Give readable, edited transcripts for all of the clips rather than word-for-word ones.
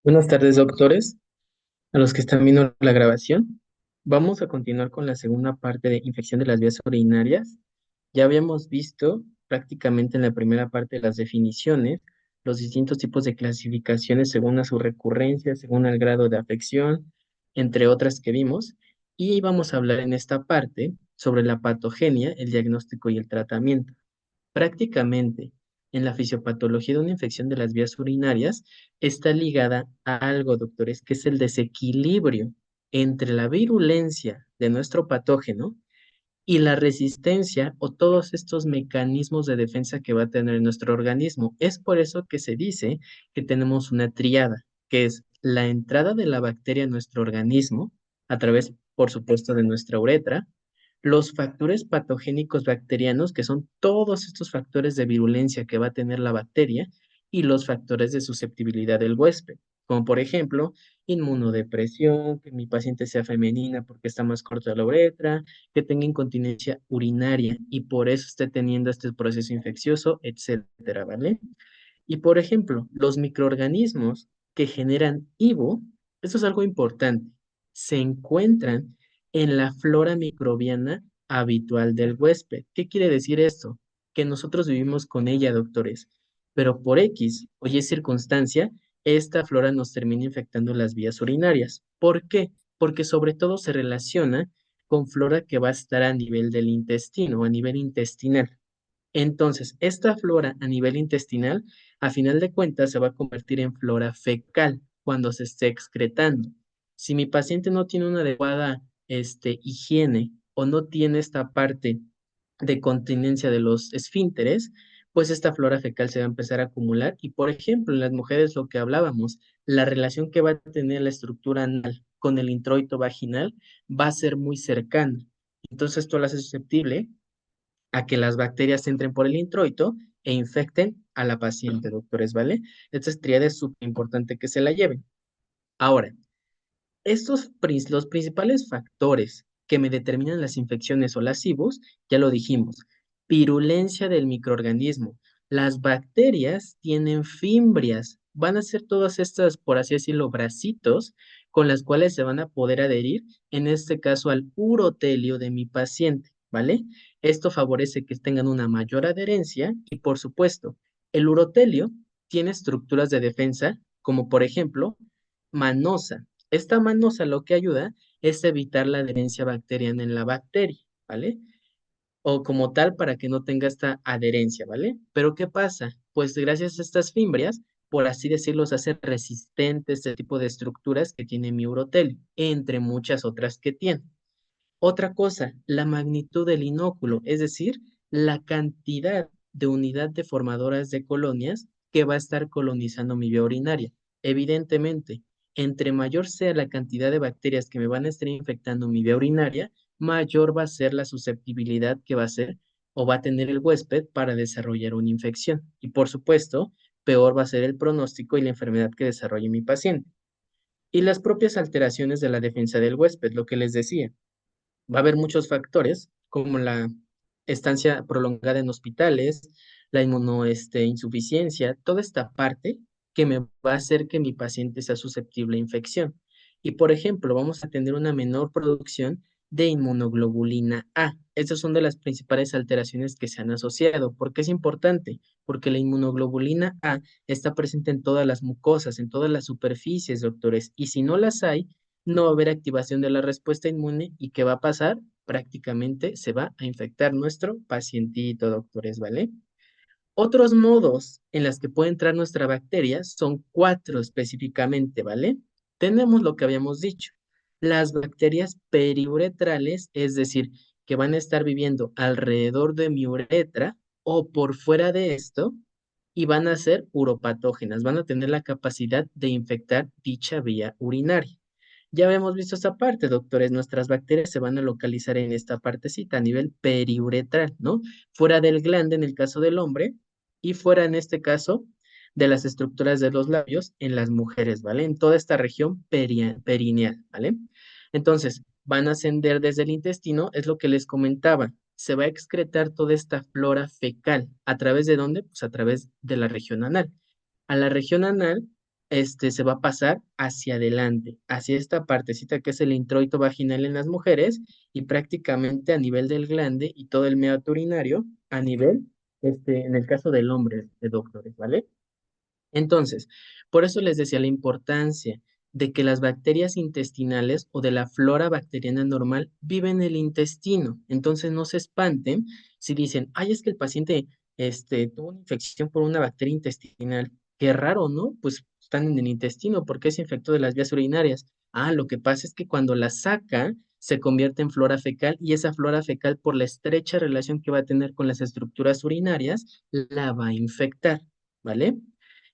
Buenas tardes, doctores. A los que están viendo la grabación, vamos a continuar con la segunda parte de infección de las vías urinarias. Ya habíamos visto prácticamente en la primera parte las definiciones, los distintos tipos de clasificaciones según a su recurrencia, según el grado de afección, entre otras que vimos. Y vamos a hablar en esta parte sobre la patogenia, el diagnóstico y el tratamiento. Prácticamente, en la fisiopatología de una infección de las vías urinarias está ligada a algo, doctores, que es el desequilibrio entre la virulencia de nuestro patógeno y la resistencia o todos estos mecanismos de defensa que va a tener nuestro organismo. Es por eso que se dice que tenemos una tríada, que es la entrada de la bacteria en nuestro organismo a través, por supuesto, de nuestra uretra, los factores patogénicos bacterianos, que son todos estos factores de virulencia que va a tener la bacteria, y los factores de susceptibilidad del huésped, como por ejemplo, inmunodepresión, que mi paciente sea femenina porque está más corta la uretra, que tenga incontinencia urinaria y por eso esté teniendo este proceso infeccioso, etcétera, ¿vale? Y por ejemplo, los microorganismos que generan IVO, esto es algo importante, se encuentran en la flora microbiana habitual del huésped. ¿Qué quiere decir esto? Que nosotros vivimos con ella, doctores, pero por X o Y circunstancia, esta flora nos termina infectando las vías urinarias. ¿Por qué? Porque sobre todo se relaciona con flora que va a estar a nivel del intestino, a nivel intestinal. Entonces, esta flora a nivel intestinal, a final de cuentas, se va a convertir en flora fecal cuando se esté excretando. Si mi paciente no tiene una adecuada, higiene o no tiene esta parte de continencia de los esfínteres, pues esta flora fecal se va a empezar a acumular y, por ejemplo, en las mujeres lo que hablábamos, la relación que va a tener la estructura anal con el introito vaginal va a ser muy cercana. Entonces, esto la hace susceptible a que las bacterias entren por el introito e infecten a la paciente, doctores, ¿vale? Esta triada es súper importante que se la lleven. Ahora, los principales factores que me determinan las infecciones o las IBUs, ya lo dijimos, virulencia del microorganismo. Las bacterias tienen fimbrias, van a ser todas estas, por así decirlo, bracitos con las cuales se van a poder adherir, en este caso al urotelio de mi paciente, ¿vale? Esto favorece que tengan una mayor adherencia y, por supuesto, el urotelio tiene estructuras de defensa, como por ejemplo, manosa. Esta manosa lo que ayuda es evitar la adherencia bacteriana en la bacteria, ¿vale? O como tal para que no tenga esta adherencia, ¿vale? Pero ¿qué pasa? Pues gracias a estas fimbrias, por así decirlo, se hace resistente este tipo de estructuras que tiene mi urotelio, entre muchas otras que tiene. Otra cosa, la magnitud del inóculo, es decir, la cantidad de unidad de formadoras de colonias que va a estar colonizando mi vía urinaria. Evidentemente, entre mayor sea la cantidad de bacterias que me van a estar infectando mi vía urinaria, mayor va a ser la susceptibilidad que va a ser o va a tener el huésped para desarrollar una infección. Y por supuesto, peor va a ser el pronóstico y la enfermedad que desarrolle mi paciente. Y las propias alteraciones de la defensa del huésped, lo que les decía. Va a haber muchos factores, como la estancia prolongada en hospitales, la insuficiencia, toda esta parte que me va a hacer que mi paciente sea susceptible a infección. Y por ejemplo, vamos a tener una menor producción de inmunoglobulina A. Estas son de las principales alteraciones que se han asociado. ¿Por qué es importante? Porque la inmunoglobulina A está presente en todas las mucosas, en todas las superficies, doctores. Y si no las hay, no va a haber activación de la respuesta inmune y ¿qué va a pasar? Prácticamente se va a infectar nuestro pacientito, doctores, ¿vale? Otros modos en los que puede entrar nuestra bacteria son cuatro específicamente, ¿vale? Tenemos lo que habíamos dicho, las bacterias periuretrales, es decir, que van a estar viviendo alrededor de mi uretra o por fuera de esto y van a ser uropatógenas, van a tener la capacidad de infectar dicha vía urinaria. Ya habíamos visto esta parte, doctores, nuestras bacterias se van a localizar en esta partecita a nivel periuretral, ¿no? Fuera del glande en el caso del hombre y fuera en este caso de las estructuras de los labios en las mujeres, ¿vale? En toda esta región perineal, ¿vale? Entonces, van a ascender desde el intestino, es lo que les comentaba, se va a excretar toda esta flora fecal. ¿A través de dónde? Pues a través de la región anal. A la región anal se va a pasar hacia adelante, hacia esta partecita que es el introito vaginal en las mujeres y prácticamente a nivel del glande y todo el meato urinario a nivel, en el caso del hombre, de doctores, ¿vale? Entonces, por eso les decía la importancia de que las bacterias intestinales o de la flora bacteriana normal viven en el intestino. Entonces, no se espanten si dicen, ay, es que el paciente tuvo una infección por una bacteria intestinal. Qué raro, ¿no? Pues están en el intestino, ¿por qué se infectó de las vías urinarias? Ah, lo que pasa es que cuando la saca, se convierte en flora fecal y esa flora fecal, por la estrecha relación que va a tener con las estructuras urinarias, la va a infectar, ¿vale?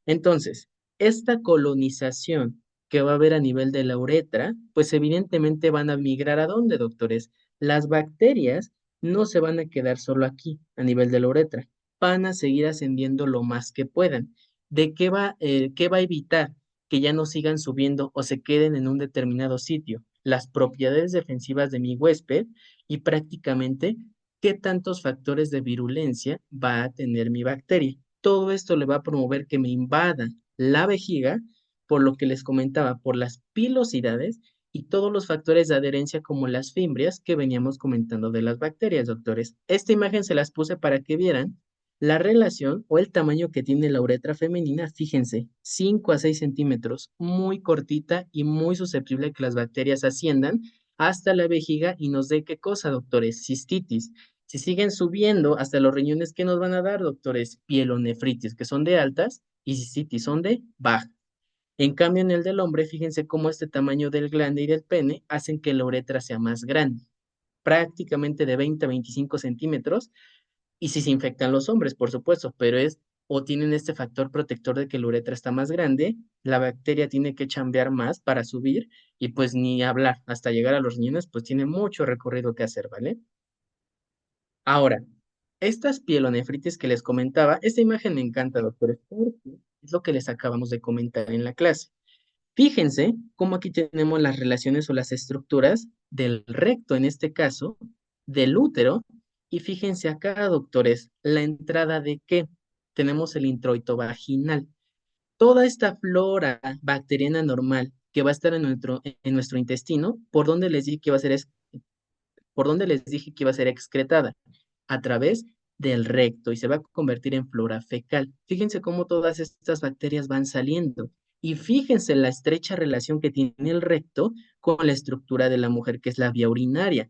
Entonces, esta colonización que va a haber a nivel de la uretra, pues evidentemente van a migrar ¿a dónde, doctores? Las bacterias no se van a quedar solo aquí, a nivel de la uretra, van a seguir ascendiendo lo más que puedan. ¿De qué va a evitar que ya no sigan subiendo o se queden en un determinado sitio? Las propiedades defensivas de mi huésped y prácticamente qué tantos factores de virulencia va a tener mi bacteria. Todo esto le va a promover que me invada la vejiga, por lo que les comentaba, por las pilosidades y todos los factores de adherencia como las fimbrias que veníamos comentando de las bacterias, doctores. Esta imagen se las puse para que vieran la relación o el tamaño que tiene la uretra femenina. Fíjense, 5 a 6 centímetros, muy cortita y muy susceptible a que las bacterias asciendan hasta la vejiga y nos dé qué cosa, doctores, cistitis. Si siguen subiendo hasta los riñones, ¿qué nos van a dar, doctores? Pielonefritis, que son de altas, y cistitis son de bajas. En cambio, en el del hombre, fíjense cómo este tamaño del glande y del pene hacen que la uretra sea más grande, prácticamente de 20 a 25 centímetros, y si se infectan los hombres, por supuesto, pero es o tienen este factor protector de que la uretra está más grande, la bacteria tiene que chambear más para subir, y pues ni hablar, hasta llegar a los riñones, pues tiene mucho recorrido que hacer, ¿vale? Ahora, estas pielonefritis que les comentaba, esta imagen me encanta, doctores, porque es lo que les acabamos de comentar en la clase. Fíjense cómo aquí tenemos las relaciones o las estructuras del recto, en este caso, del útero, y fíjense acá, doctores, la entrada de qué? Tenemos el introito vaginal. Toda esta flora bacteriana normal que va a estar en nuestro intestino, ¿por dónde les dije que iba a ser, por dónde les dije que iba a ser excretada? A través del recto y se va a convertir en flora fecal. Fíjense cómo todas estas bacterias van saliendo y fíjense la estrecha relación que tiene el recto con la estructura de la mujer, que es la vía urinaria.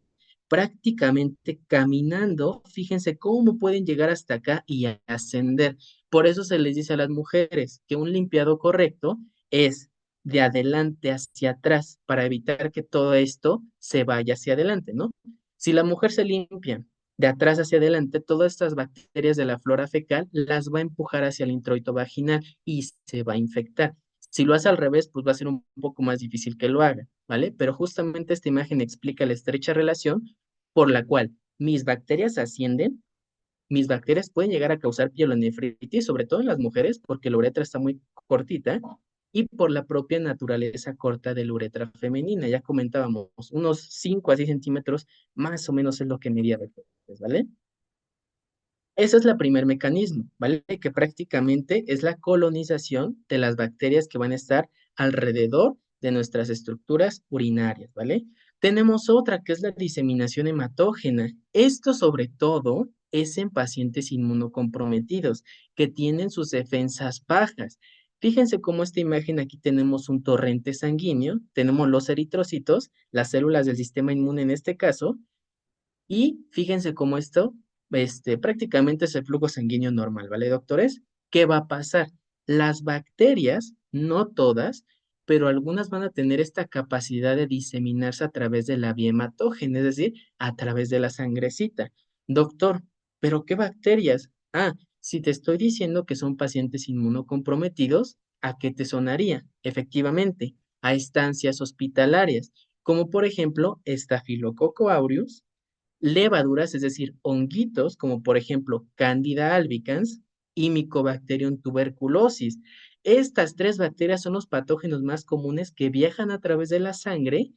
Prácticamente caminando, fíjense cómo pueden llegar hasta acá y ascender. Por eso se les dice a las mujeres que un limpiado correcto es de adelante hacia atrás para evitar que todo esto se vaya hacia adelante, ¿no? Si la mujer se limpia de atrás hacia adelante, todas estas bacterias de la flora fecal las va a empujar hacia el introito vaginal y se va a infectar. Si lo hace al revés, pues va a ser un poco más difícil que lo haga, ¿vale? Pero justamente esta imagen explica la estrecha relación por la cual mis bacterias ascienden, mis bacterias pueden llegar a causar pielonefritis, sobre todo en las mujeres, porque la uretra está muy cortita, y por la propia naturaleza corta de la uretra femenina. Ya comentábamos, unos 5 a 6 centímetros más o menos es lo que medía, ¿vale? Ese es el primer mecanismo, ¿vale? Que prácticamente es la colonización de las bacterias que van a estar alrededor de nuestras estructuras urinarias, ¿vale? Tenemos otra que es la diseminación hematógena. Esto sobre todo es en pacientes inmunocomprometidos que tienen sus defensas bajas. Fíjense cómo esta imagen aquí tenemos un torrente sanguíneo, tenemos los eritrocitos, las células del sistema inmune en este caso, y fíjense cómo esto, prácticamente es el flujo sanguíneo normal, ¿vale, doctores? ¿Qué va a pasar? Las bacterias, no todas, pero algunas van a tener esta capacidad de diseminarse a través de la vía hematógena, es decir, a través de la sangrecita. Doctor, ¿pero qué bacterias? Ah, si te estoy diciendo que son pacientes inmunocomprometidos, ¿a qué te sonaría? Efectivamente, a estancias hospitalarias, como por ejemplo Staphylococcus aureus, levaduras, es decir, honguitos, como por ejemplo Candida albicans y Mycobacterium tuberculosis. Estas tres bacterias son los patógenos más comunes que viajan a través de la sangre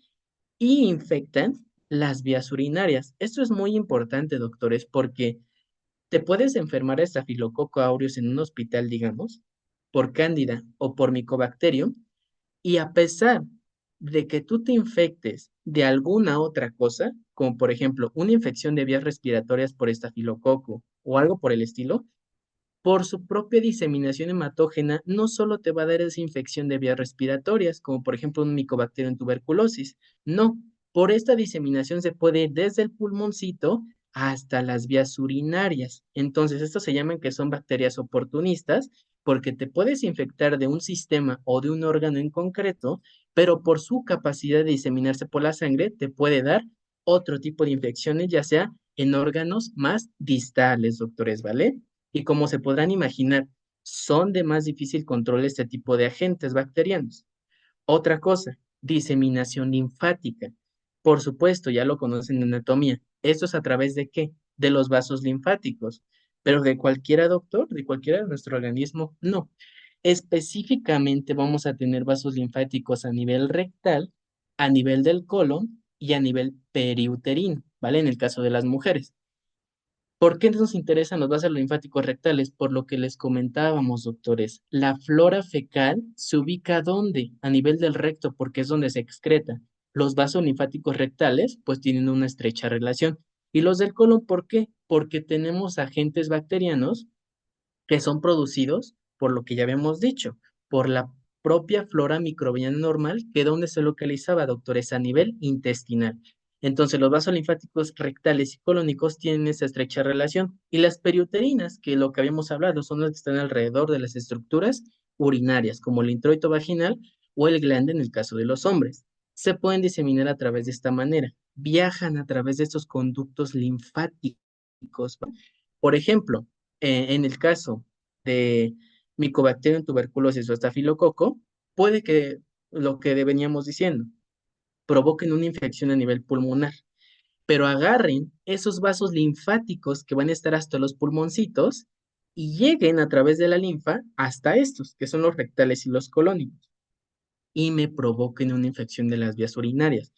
y infectan las vías urinarias. Esto es muy importante, doctores, porque te puedes enfermar de Staphylococcus aureus en un hospital, digamos, por cándida o por micobacterium, y a pesar de que tú te infectes de alguna otra cosa, como por ejemplo una infección de vías respiratorias por estafilococo o algo por el estilo, por su propia diseminación hematógena, no solo te va a dar esa infección de vías respiratorias, como por ejemplo un micobacterio en tuberculosis, no, por esta diseminación se puede ir desde el pulmoncito hasta las vías urinarias. Entonces, estos se llaman que son bacterias oportunistas, porque te puedes infectar de un sistema o de un órgano en concreto, pero por su capacidad de diseminarse por la sangre, te puede dar otro tipo de infecciones, ya sea en órganos más distales, doctores, ¿vale? Y como se podrán imaginar, son de más difícil control este tipo de agentes bacterianos. Otra cosa, diseminación linfática. Por supuesto, ya lo conocen en anatomía. ¿Esto es a través de qué? De los vasos linfáticos. Pero de cualquiera, doctor, de cualquiera de nuestro organismo, no. Específicamente vamos a tener vasos linfáticos a nivel rectal, a nivel del colon y a nivel periuterino, ¿vale? En el caso de las mujeres. ¿Por qué nos interesan los vasos linfáticos rectales? Por lo que les comentábamos, doctores. La flora fecal se ubica ¿dónde? A nivel del recto, porque es donde se excreta. Los vasos linfáticos rectales, pues tienen una estrecha relación. Y los del colon, ¿por qué? Porque tenemos agentes bacterianos que son producidos por lo que ya habíamos dicho, por la propia flora microbiana normal, que donde se localizaba, doctores, a nivel intestinal. Entonces, los vasos linfáticos rectales y colónicos tienen esa estrecha relación. Y las periuterinas, que lo que habíamos hablado, son las que están alrededor de las estructuras urinarias, como el introito vaginal o el glande en el caso de los hombres. Se pueden diseminar a través de esta manera. Viajan a través de estos conductos linfáticos. Por ejemplo, en el caso de Mycobacterium tuberculosis o estafilococo, puede que lo que veníamos diciendo, provoquen una infección a nivel pulmonar, pero agarren esos vasos linfáticos que van a estar hasta los pulmoncitos y lleguen a través de la linfa hasta estos, que son los rectales y los colónicos, y me provoquen una infección de las vías urinarias.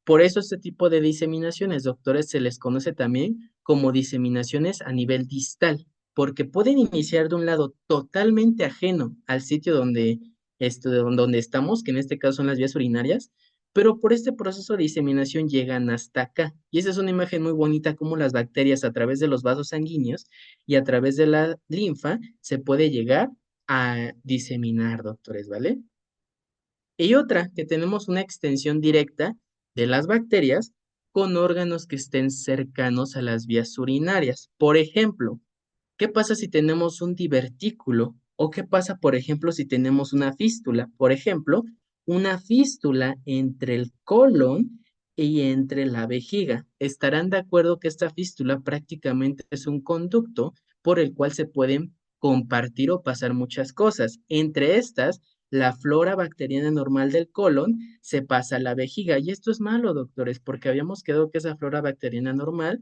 Por eso este tipo de diseminaciones, doctores, se les conoce también como diseminaciones a nivel distal, porque pueden iniciar de un lado totalmente ajeno al sitio donde estamos, que en este caso son las vías urinarias, pero por este proceso de diseminación llegan hasta acá. Y esa es una imagen muy bonita como las bacterias a través de los vasos sanguíneos y a través de la linfa se puede llegar a diseminar, doctores, ¿vale? Y otra, que tenemos una extensión directa de las bacterias con órganos que estén cercanos a las vías urinarias. Por ejemplo, ¿qué pasa si tenemos un divertículo? ¿O qué pasa, por ejemplo, si tenemos una fístula? Por ejemplo, una fístula entre el colon y entre la vejiga. Estarán de acuerdo que esta fístula prácticamente es un conducto por el cual se pueden compartir o pasar muchas cosas. Entre estas, la flora bacteriana normal del colon se pasa a la vejiga. Y esto es malo, doctores, porque habíamos quedado que esa flora bacteriana normal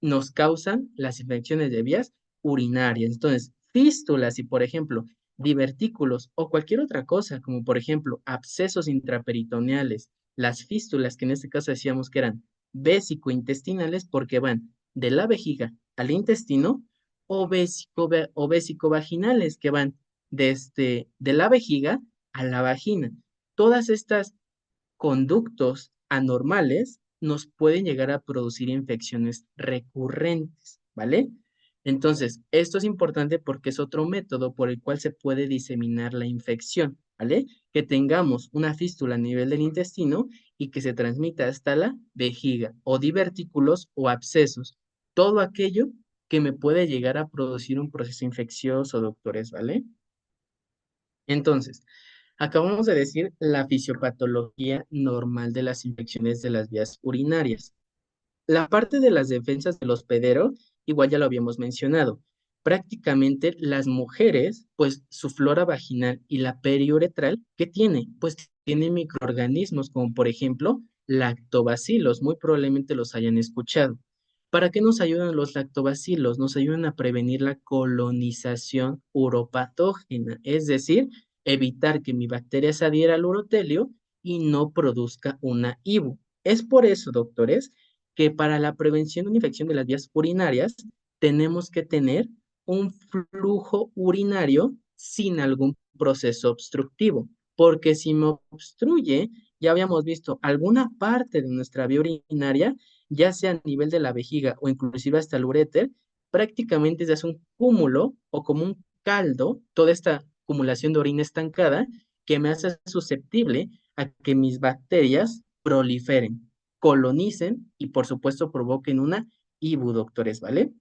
nos causan las infecciones de vías urinarias. Entonces, fístulas y, por ejemplo, divertículos o cualquier otra cosa, como por ejemplo abscesos intraperitoneales, las fístulas, que en este caso decíamos que eran vésico-intestinales porque van de la vejiga al intestino, o vésico-vaginales, que van de la vejiga a la vagina. Todas estas conductos anormales nos pueden llegar a producir infecciones recurrentes, ¿vale? Entonces, esto es importante porque es otro método por el cual se puede diseminar la infección, ¿vale? Que tengamos una fístula a nivel del intestino y que se transmita hasta la vejiga o divertículos o abscesos, todo aquello que me puede llegar a producir un proceso infeccioso, doctores, ¿vale? Entonces, acabamos de decir la fisiopatología normal de las infecciones de las vías urinarias. La parte de las defensas del hospedero, igual ya lo habíamos mencionado. Prácticamente las mujeres, pues su flora vaginal y la periuretral, ¿qué tiene? Pues tiene microorganismos como por ejemplo lactobacilos, muy probablemente los hayan escuchado. ¿Para qué nos ayudan los lactobacilos? Nos ayudan a prevenir la colonización uropatógena, es decir, evitar que mi bacteria se adhiera al urotelio y no produzca una IBU. Es por eso, doctores, que para la prevención de una infección de las vías urinarias tenemos que tener un flujo urinario sin algún proceso obstructivo, porque si me obstruye, ya habíamos visto alguna parte de nuestra vía urinaria, ya sea a nivel de la vejiga o inclusive hasta el uréter, prácticamente se hace un cúmulo o como un caldo, toda esta acumulación de orina estancada que me hace susceptible a que mis bacterias proliferen, colonicen y por supuesto provoquen una IBU, doctores, ¿vale?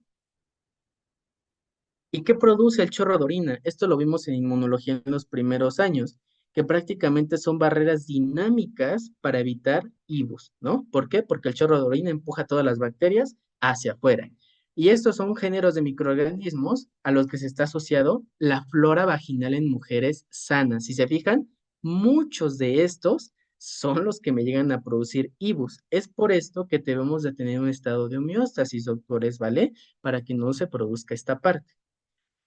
¿Y qué produce el chorro de orina? Esto lo vimos en inmunología en los primeros años, que prácticamente son barreras dinámicas para evitar IBUs, ¿no? ¿Por qué? Porque el chorro de orina empuja todas las bacterias hacia afuera. Y estos son géneros de microorganismos a los que se está asociado la flora vaginal en mujeres sanas. Si se fijan, muchos de estos son los que me llegan a producir IBUs. Es por esto que debemos de tener un estado de homeostasis, doctores, ¿vale? Para que no se produzca esta parte.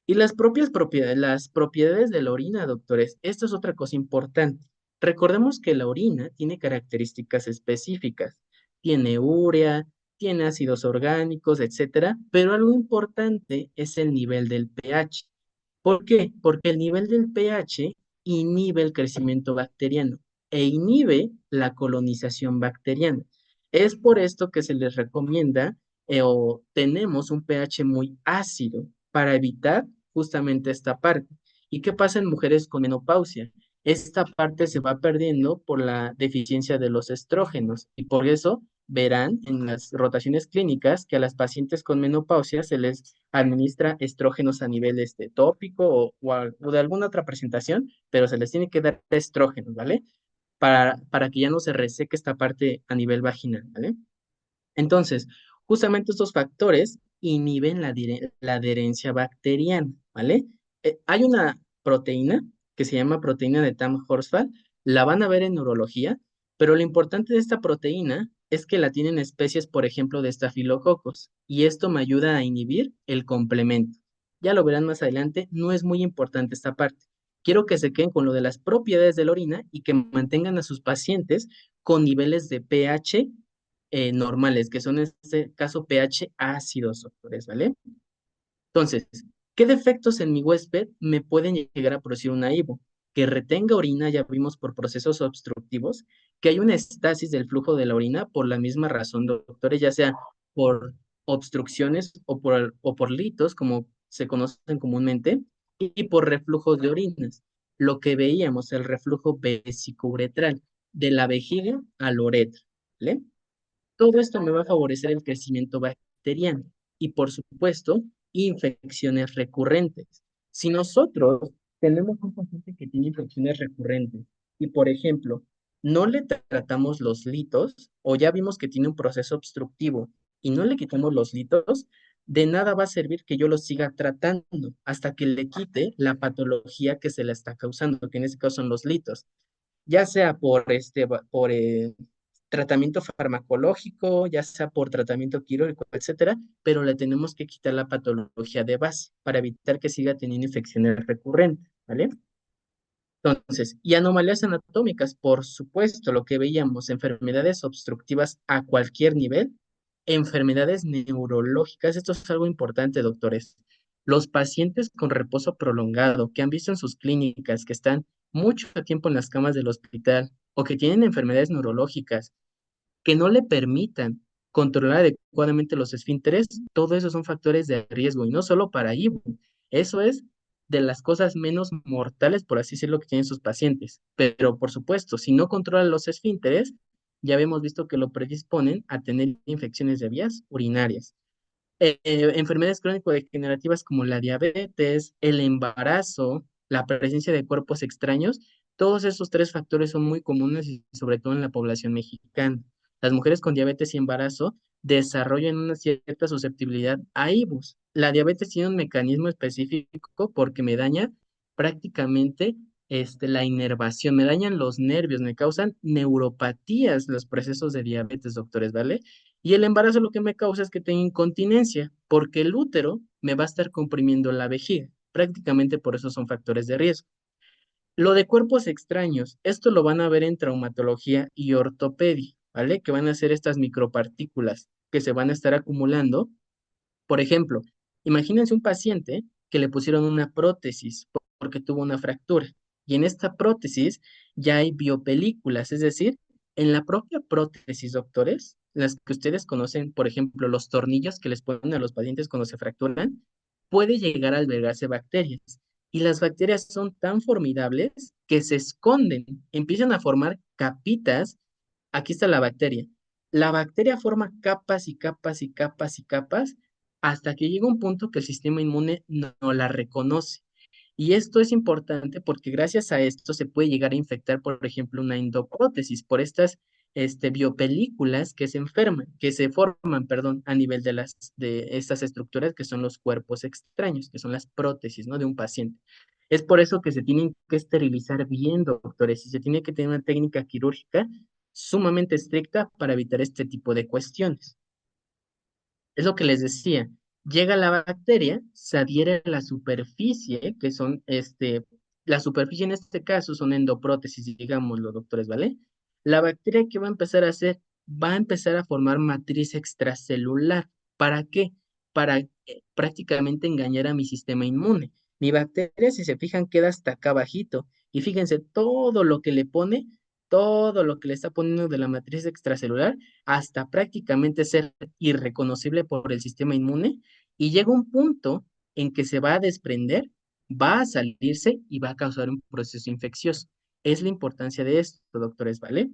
Y las propiedades de la orina, doctores, esto es otra cosa importante. Recordemos que la orina tiene características específicas. Tiene urea, tiene ácidos orgánicos, etcétera, pero algo importante es el nivel del pH. ¿Por qué? Porque el nivel del pH inhibe el crecimiento bacteriano e inhibe la colonización bacteriana. Es por esto que se les recomienda o tenemos un pH muy ácido para evitar justamente esta parte. ¿Y qué pasa en mujeres con menopausia? Esta parte se va perdiendo por la deficiencia de los estrógenos y por eso verán en las rotaciones clínicas que a las pacientes con menopausia se les administra estrógenos a nivel tópico o de alguna otra presentación, pero se les tiene que dar estrógenos, ¿vale? Para que ya no se reseque esta parte a nivel vaginal, ¿vale? Entonces, justamente estos factores inhiben la adherencia bacteriana, ¿vale? Hay una proteína que se llama proteína de Tamm-Horsfall, la van a ver en neurología, pero lo importante de esta proteína es que la tienen especies, por ejemplo, de estafilococos, y esto me ayuda a inhibir el complemento. Ya lo verán más adelante, no es muy importante esta parte. Quiero que se queden con lo de las propiedades de la orina y que mantengan a sus pacientes con niveles de pH normales, que son en este caso pH ácidos, doctores, ¿vale? Entonces, ¿qué defectos en mi huésped me pueden llegar a producir una IBU? Que retenga orina, ya vimos por procesos obstructivos, que hay una estasis del flujo de la orina por la misma razón, doctores, ya sea por obstrucciones o por litos, como se conocen comúnmente, y por reflujos de orinas. Lo que veíamos, el reflujo vesicouretral, de la vejiga al uretra, ¿vale? Todo esto me va a favorecer el crecimiento bacteriano y, por supuesto, infecciones recurrentes. Si nosotros tenemos un paciente que tiene infecciones recurrentes y, por ejemplo, no le tratamos los litos o ya vimos que tiene un proceso obstructivo y no le quitamos los litos, de nada va a servir que yo lo siga tratando hasta que le quite la patología que se la está causando, que en este caso son los litos, ya sea por tratamiento farmacológico, ya sea por tratamiento quirúrgico, etcétera, pero le tenemos que quitar la patología de base para evitar que siga teniendo infecciones recurrentes, ¿vale? Entonces, y anomalías anatómicas, por supuesto, lo que veíamos, enfermedades obstructivas a cualquier nivel, enfermedades neurológicas, esto es algo importante, doctores. Los pacientes con reposo prolongado que han visto en sus clínicas que están mucho tiempo en las camas del hospital o que tienen enfermedades neurológicas que no le permitan controlar adecuadamente los esfínteres, todo eso son factores de riesgo y no solo para IBU. Eso es de las cosas menos mortales, por así decirlo, que tienen sus pacientes. Pero, por supuesto, si no controlan los esfínteres, ya habíamos visto que lo predisponen a tener infecciones de vías urinarias. Enfermedades crónico-degenerativas como la diabetes, el embarazo, la presencia de cuerpos extraños, todos esos tres factores son muy comunes y sobre todo en la población mexicana. Las mujeres con diabetes y embarazo desarrollan una cierta susceptibilidad a IBUS. La diabetes tiene un mecanismo específico porque me daña prácticamente la inervación, me dañan los nervios, me causan neuropatías los procesos de diabetes, doctores, ¿vale? Y el embarazo lo que me causa es que tenga incontinencia, porque el útero me va a estar comprimiendo la vejiga. Prácticamente por eso son factores de riesgo. Lo de cuerpos extraños, esto lo van a ver en traumatología y ortopedia, ¿vale? Que van a ser estas micropartículas que se van a estar acumulando. Por ejemplo, imagínense un paciente que le pusieron una prótesis porque tuvo una fractura. Y en esta prótesis ya hay biopelículas, es decir, en la propia prótesis, doctores, las que ustedes conocen, por ejemplo, los tornillos que les ponen a los pacientes cuando se fracturan, puede llegar a albergarse bacterias. Y las bacterias son tan formidables que se esconden, empiezan a formar capitas. Aquí está la bacteria. La bacteria forma capas y capas y capas y capas hasta que llega un punto que el sistema inmune no la reconoce. Y esto es importante porque gracias a esto se puede llegar a infectar, por ejemplo, una endoprótesis por estas biopelículas que se enferman, que se forman, perdón, a nivel de estas estructuras que son los cuerpos extraños, que son las prótesis, ¿no? De un paciente. Es por eso que se tienen que esterilizar bien, doctores, y se tiene que tener una técnica quirúrgica sumamente estricta para evitar este tipo de cuestiones. Es lo que les decía. Llega la bacteria, se adhiere a la superficie, que son, la superficie en este caso son endoprótesis, digámoslo, doctores, ¿vale? La bacteria, ¿qué va a empezar a hacer? Va a empezar a formar matriz extracelular. ¿Para qué? Para prácticamente engañar a mi sistema inmune. Mi bacteria, si se fijan, queda hasta acá abajito. Y fíjense, todo lo que le está poniendo de la matriz extracelular, hasta prácticamente ser irreconocible por el sistema inmune y llega un punto en que se va a desprender, va a salirse y va a causar un proceso infeccioso. Es la importancia de esto, doctores, ¿vale?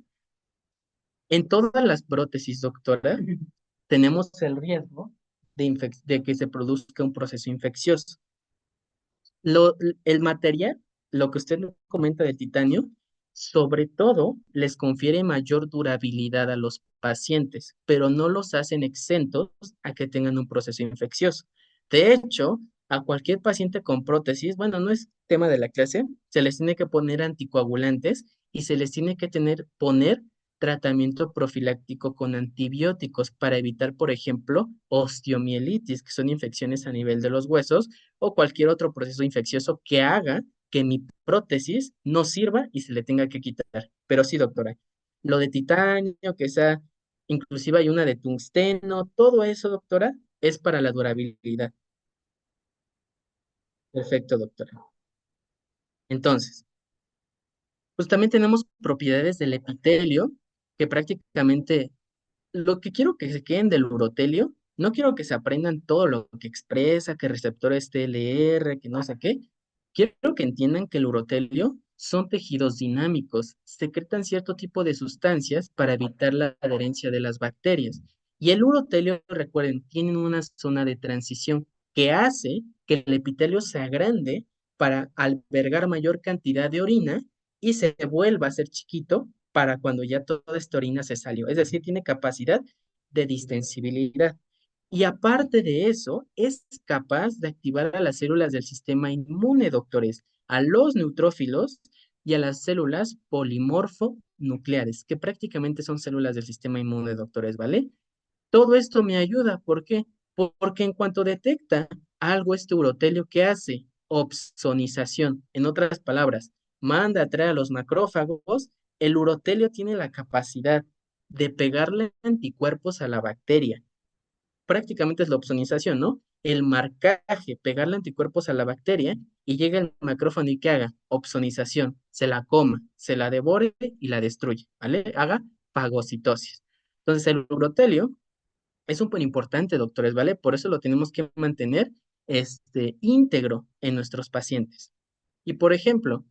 En todas las prótesis, doctora, tenemos el riesgo de que se produzca un proceso infeccioso. Lo, el material, lo que usted comenta del titanio, sobre todo les confiere mayor durabilidad a los pacientes, pero no los hacen exentos a que tengan un proceso infeccioso. De hecho, a cualquier paciente con prótesis, bueno, no es tema de la clase, se les tiene que poner anticoagulantes y se les tiene que poner tratamiento profiláctico con antibióticos para evitar, por ejemplo, osteomielitis, que son infecciones a nivel de los huesos o cualquier otro proceso infeccioso que haga que mi prótesis no sirva y se le tenga que quitar. Pero sí, doctora, lo de titanio, que sea, inclusive hay una de tungsteno, todo eso, doctora, es para la durabilidad. Perfecto, doctora. Entonces, pues también tenemos propiedades del epitelio que prácticamente lo que quiero que se queden del urotelio, no quiero que se aprendan todo lo que expresa, que receptores TLR, que no sé qué. Quiero que entiendan que el urotelio son tejidos dinámicos, secretan cierto tipo de sustancias para evitar la adherencia de las bacterias. Y el urotelio, recuerden, tiene una zona de transición que hace que el epitelio se agrande para albergar mayor cantidad de orina y se vuelva a ser chiquito para cuando ya toda esta orina se salió. Es decir, tiene capacidad de distensibilidad. Y aparte de eso, es capaz de activar a las células del sistema inmune, doctores, a los neutrófilos y a las células polimorfonucleares, que prácticamente son células del sistema inmune, doctores, ¿vale? Todo esto me ayuda, ¿por qué? Porque en cuanto detecta algo este urotelio, ¿qué hace? Opsonización. En otras palabras, manda a traer a los macrófagos. El urotelio tiene la capacidad de pegarle anticuerpos a la bacteria. Prácticamente es la opsonización, ¿no? El marcaje, pegarle anticuerpos a la bacteria y llega el macrófago y que haga opsonización, se la coma, se la devore y la destruye, ¿vale? Haga fagocitosis. Entonces el urotelio es súper importante, doctores, ¿vale? Por eso lo tenemos que mantener íntegro en nuestros pacientes. Y por ejemplo,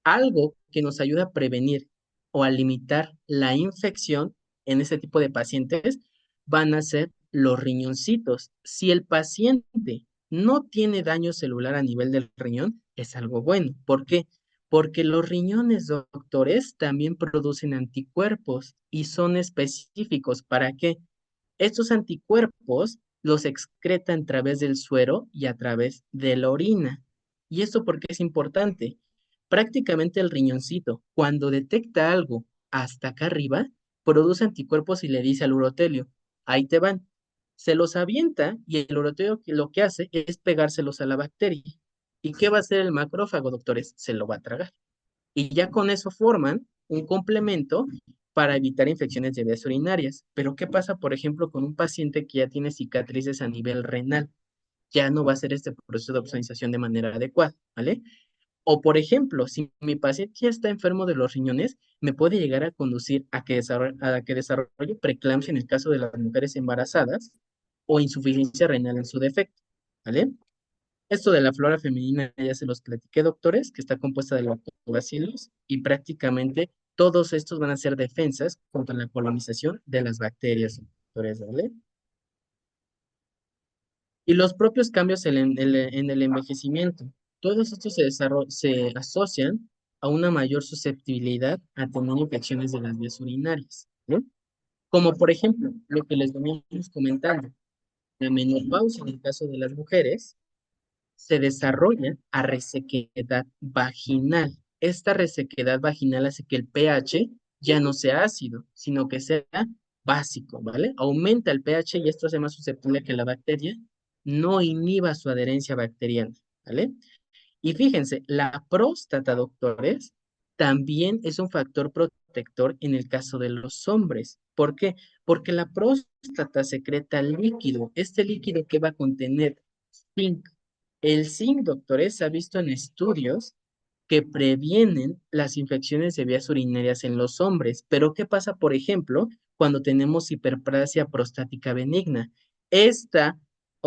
algo que nos ayuda a prevenir o a limitar la infección en este tipo de pacientes van a ser los riñoncitos. Si el paciente no tiene daño celular a nivel del riñón, es algo bueno. ¿Por qué? Porque los riñones, doctores, también producen anticuerpos y son específicos. ¿Para qué? Estos anticuerpos los excretan a través del suero y a través de la orina. ¿Y esto por qué es importante? Prácticamente el riñoncito, cuando detecta algo hasta acá arriba, produce anticuerpos y le dice al urotelio, ahí te van. Se los avienta y el urotelio lo que hace es pegárselos a la bacteria. ¿Y qué va a hacer el macrófago, doctores? Se lo va a tragar. Y ya con eso forman un complemento para evitar infecciones de vías urinarias. Pero ¿qué pasa, por ejemplo, con un paciente que ya tiene cicatrices a nivel renal? Ya no va a hacer este proceso de opsonización de manera adecuada, ¿vale? O por ejemplo, si mi paciente ya está enfermo de los riñones, me puede llegar a conducir a que desarrolle preeclampsia en el caso de las mujeres embarazadas o insuficiencia renal en su defecto, ¿vale? Esto de la flora femenina ya se los platiqué, doctores, que está compuesta de lactobacilos y prácticamente todos estos van a ser defensas contra la colonización de las bacterias, doctores, ¿vale? Y los propios cambios en el envejecimiento. Todos estos se asocian a una mayor susceptibilidad a tener infecciones de las vías urinarias, ¿no? Como por ejemplo, lo que les veníamos comentando, la menopausia en el caso de las mujeres, se desarrolla a resequedad vaginal. Esta resequedad vaginal hace que el pH ya no sea ácido, sino que sea básico, ¿vale? Aumenta el pH y esto hace más susceptible a que la bacteria no inhiba su adherencia bacteriana, ¿vale? Y fíjense, la próstata, doctores, también es un factor protector en el caso de los hombres. ¿Por qué? Porque la próstata secreta líquido. Este líquido que va a contener zinc. El zinc, doctores, se ha visto en estudios que previenen las infecciones de vías urinarias en los hombres. Pero, ¿qué pasa, por ejemplo, cuando tenemos hiperplasia prostática benigna? Esta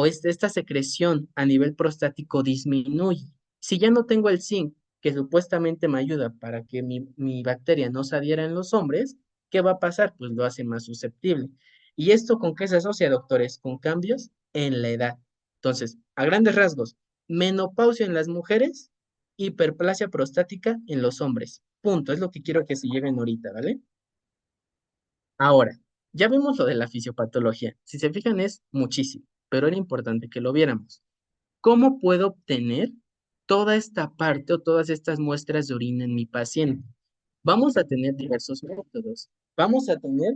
esta secreción a nivel prostático disminuye. Si ya no tengo el zinc, que supuestamente me ayuda para que mi bacteria no se adhiera en los hombres, ¿qué va a pasar? Pues lo hace más susceptible. ¿Y esto con qué se asocia, doctores? Con cambios en la edad. Entonces, a grandes rasgos, menopausia en las mujeres, hiperplasia prostática en los hombres. Punto, es lo que quiero que se lleven ahorita, ¿vale? Ahora, ya vimos lo de la fisiopatología. Si se fijan, es muchísimo, pero era importante que lo viéramos. ¿Cómo puedo obtener toda esta parte o todas estas muestras de orina en mi paciente? Vamos a tener diversos métodos. Vamos a tener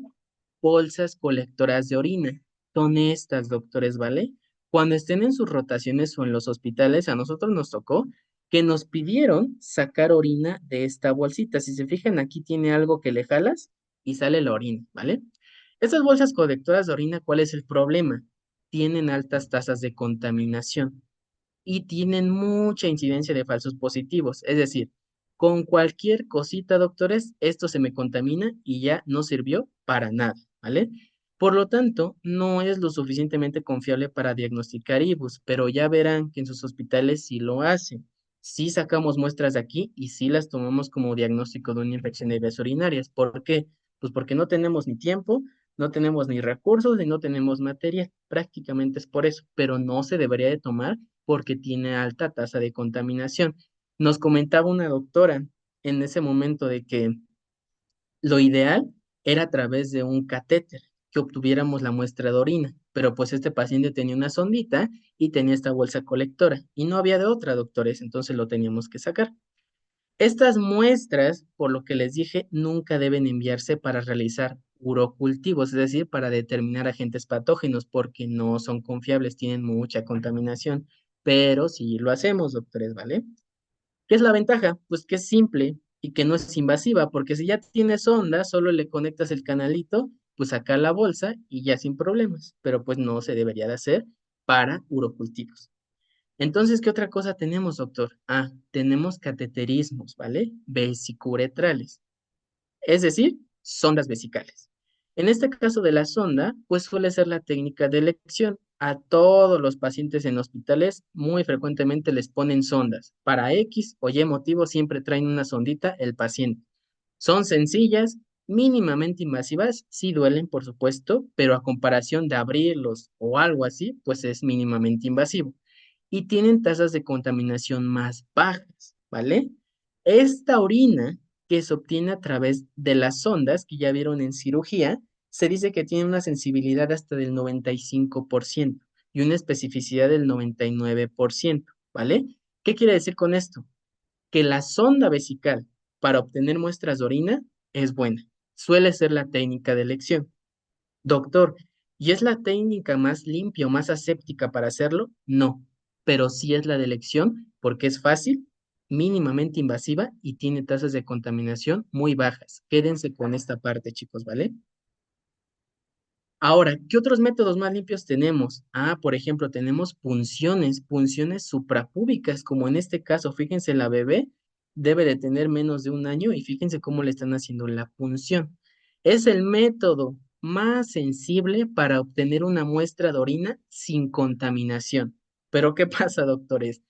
bolsas colectoras de orina. Son estas, doctores, ¿vale? Cuando estén en sus rotaciones o en los hospitales, a nosotros nos tocó que nos pidieron sacar orina de esta bolsita. Si se fijan, aquí tiene algo que le jalas y sale la orina, ¿vale? Estas bolsas colectoras de orina, ¿cuál es el problema? Tienen altas tasas de contaminación y tienen mucha incidencia de falsos positivos. Es decir, con cualquier cosita, doctores, esto se me contamina y ya no sirvió para nada, ¿vale? Por lo tanto, no es lo suficientemente confiable para diagnosticar IBUS, pero ya verán que en sus hospitales sí lo hacen. Sí sacamos muestras de aquí y sí las tomamos como diagnóstico de una infección de vías urinarias. ¿Por qué? Pues porque no tenemos ni tiempo, no tenemos ni recursos y no tenemos materia. Prácticamente es por eso, pero no se debería de tomar porque tiene alta tasa de contaminación. Nos comentaba una doctora en ese momento de que lo ideal era a través de un catéter que obtuviéramos la muestra de orina, pero pues este paciente tenía una sondita y tenía esta bolsa colectora y no había de otra, doctores, entonces lo teníamos que sacar. Estas muestras, por lo que les dije, nunca deben enviarse para realizar urocultivos, es decir, para determinar agentes patógenos, porque no son confiables, tienen mucha contaminación. Pero sí lo hacemos, doctores, ¿vale? ¿Qué es la ventaja? Pues que es simple y que no es invasiva, porque si ya tienes onda, solo le conectas el canalito, pues acá la bolsa y ya sin problemas, pero pues no se debería de hacer para urocultivos. Entonces, ¿qué otra cosa tenemos, doctor? Ah, tenemos cateterismos, ¿vale? Vesicuretrales, es decir, sondas vesicales. En este caso de la sonda, pues suele ser la técnica de elección. A todos los pacientes en hospitales muy frecuentemente les ponen sondas. Para X o Y motivo siempre traen una sondita el paciente. Son sencillas, mínimamente invasivas, sí duelen, por supuesto, pero a comparación de abrirlos o algo así, pues es mínimamente invasivo y tienen tasas de contaminación más bajas, ¿vale? Esta orina que se obtiene a través de las sondas que ya vieron en cirugía, se dice que tiene una sensibilidad hasta del 95% y una especificidad del 99%, ¿vale? ¿Qué quiere decir con esto? Que la sonda vesical para obtener muestras de orina es buena. Suele ser la técnica de elección. Doctor, ¿y es la técnica más limpia o más aséptica para hacerlo? No, pero sí es la de elección porque es fácil, mínimamente invasiva y tiene tasas de contaminación muy bajas. Quédense con esta parte, chicos, ¿vale? Ahora, ¿qué otros métodos más limpios tenemos? Ah, por ejemplo, tenemos punciones suprapúbicas, como en este caso, fíjense, la bebé debe de tener menos de un año y fíjense cómo le están haciendo la punción. Es el método más sensible para obtener una muestra de orina sin contaminación. Pero ¿qué pasa, doctores?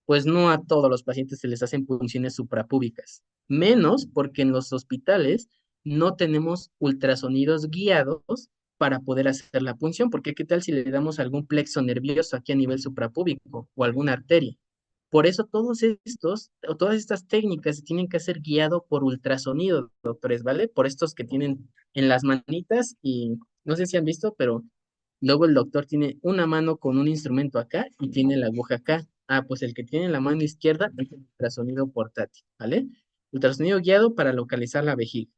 Pues no a todos los pacientes se les hacen punciones suprapúbicas, menos porque en los hospitales no tenemos ultrasonidos guiados para poder hacer la punción, porque qué tal si le damos algún plexo nervioso aquí a nivel suprapúbico o alguna arteria. Por eso todos estos o todas estas técnicas se tienen que hacer guiado por ultrasonido, doctores, ¿vale? Por estos que tienen en las manitas y no sé si han visto, pero luego el doctor tiene una mano con un instrumento acá y tiene la aguja acá. Ah, pues el que tiene la mano izquierda es el ultrasonido portátil, ¿vale? Ultrasonido guiado para localizar la vejiga.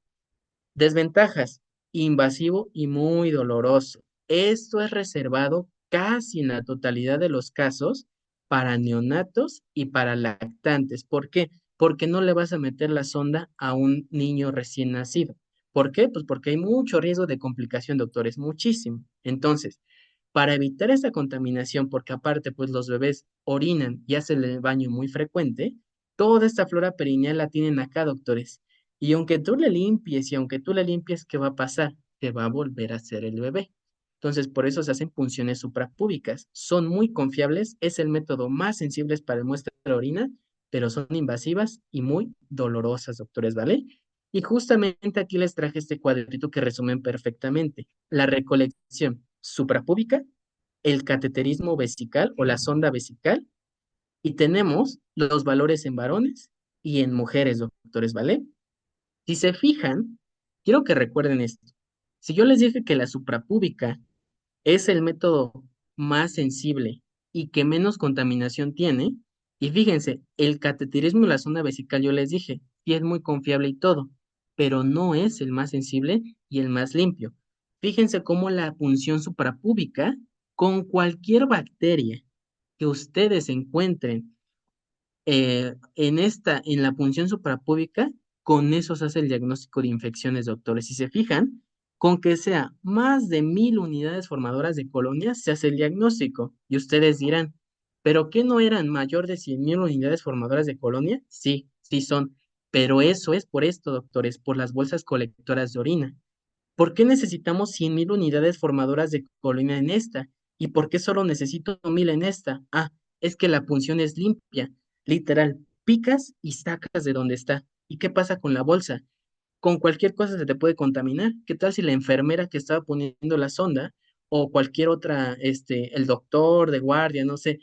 Desventajas, invasivo y muy doloroso. Esto es reservado casi en la totalidad de los casos para neonatos y para lactantes. ¿Por qué? Porque no le vas a meter la sonda a un niño recién nacido. ¿Por qué? Pues porque hay mucho riesgo de complicación, doctores, muchísimo. Entonces, para evitar esta contaminación, porque aparte, pues los bebés orinan y hacen el baño muy frecuente, toda esta flora perineal la tienen acá, doctores. Y aunque tú le limpies y aunque tú le limpies, ¿qué va a pasar? Te va a volver a hacer el bebé. Entonces, por eso se hacen punciones suprapúbicas. Son muy confiables, es el método más sensible para el muestra de orina, pero son invasivas y muy dolorosas, doctores, ¿vale? Y justamente aquí les traje este cuadrito que resumen perfectamente. La recolección suprapúbica, el cateterismo vesical o la sonda vesical, y tenemos los valores en varones y en mujeres, doctores, ¿vale? Si se fijan, quiero que recuerden esto. Si yo les dije que la suprapúbica es el método más sensible y que menos contaminación tiene, y fíjense, el cateterismo en la zona vesical yo les dije, sí es muy confiable y todo, pero no es el más sensible y el más limpio. Fíjense cómo la punción suprapúbica con cualquier bacteria que ustedes encuentren en la punción suprapúbica, con eso se hace el diagnóstico de infecciones, doctores. Si se fijan, con que sea más de 1.000 unidades formadoras de colonias, se hace el diagnóstico. Y ustedes dirán, ¿pero qué no eran mayor de 100.000 unidades formadoras de colonia? Sí, sí son. Pero eso es por esto, doctores, por las bolsas colectoras de orina. ¿Por qué necesitamos 100.000 unidades formadoras de colonia en esta? ¿Y por qué solo necesito 1.000 en esta? Ah, es que la punción es limpia. Literal, picas y sacas de donde está. ¿Y qué pasa con la bolsa? Con cualquier cosa se te puede contaminar. ¿Qué tal si la enfermera que estaba poniendo la sonda o cualquier otra, el doctor de guardia, no sé,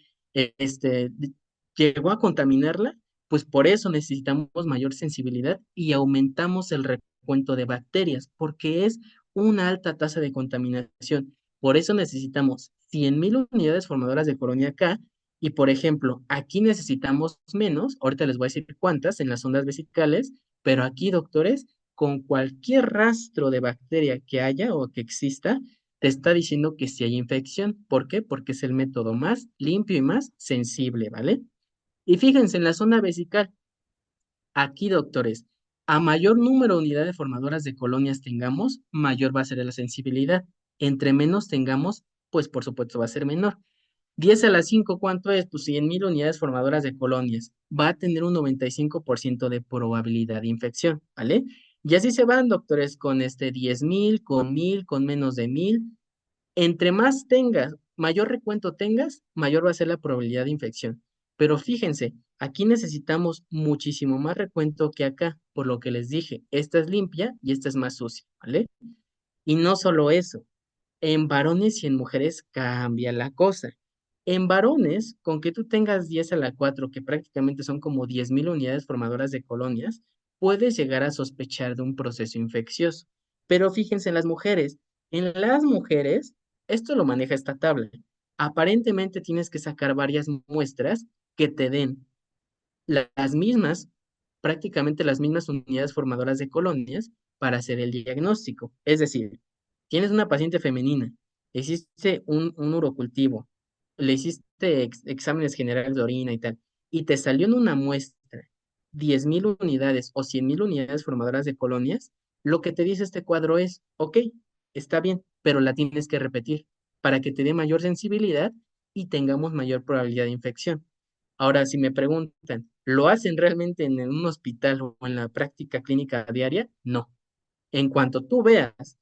llegó a contaminarla? Pues por eso necesitamos mayor sensibilidad y aumentamos el recuento de bacterias, porque es una alta tasa de contaminación. Por eso necesitamos 100.000 unidades formadoras de colonia acá y, por ejemplo, aquí necesitamos menos, ahorita les voy a decir cuántas en las ondas vesicales, pero aquí, doctores, con cualquier rastro de bacteria que haya o que exista, te está diciendo que sí hay infección. ¿Por qué? Porque es el método más limpio y más sensible, ¿vale? Y fíjense en la zona vesical, aquí, doctores, a mayor número de unidades formadoras de colonias tengamos, mayor va a ser la sensibilidad. Entre menos tengamos, pues por supuesto va a ser menor. 10 a la 5, ¿cuánto es? Pues 100.000 unidades formadoras de colonias. Va a tener un 95% de probabilidad de infección, ¿vale? Y así se van, doctores, con 10.000, con 1.000, con menos de 1.000. Entre más tengas, mayor recuento tengas, mayor va a ser la probabilidad de infección. Pero fíjense, aquí necesitamos muchísimo más recuento que acá, por lo que les dije, esta es limpia y esta es más sucia, ¿vale? Y no solo eso, en varones y en mujeres cambia la cosa. En varones, con que tú tengas 10 a la 4, que prácticamente son como 10.000 unidades formadoras de colonias, puedes llegar a sospechar de un proceso infeccioso. Pero fíjense en las mujeres, esto lo maneja esta tabla. Aparentemente tienes que sacar varias muestras que te den las mismas, prácticamente las mismas unidades formadoras de colonias para hacer el diagnóstico. Es decir, tienes una paciente femenina, le hiciste un urocultivo, le hiciste exámenes generales de orina y tal, y te salió en una muestra 10.000 unidades o 100.000 unidades formadoras de colonias, lo que te dice este cuadro es, ok, está bien, pero la tienes que repetir para que te dé mayor sensibilidad y tengamos mayor probabilidad de infección. Ahora, si me preguntan, ¿lo hacen realmente en un hospital o en la práctica clínica diaria? No. En cuanto tú veas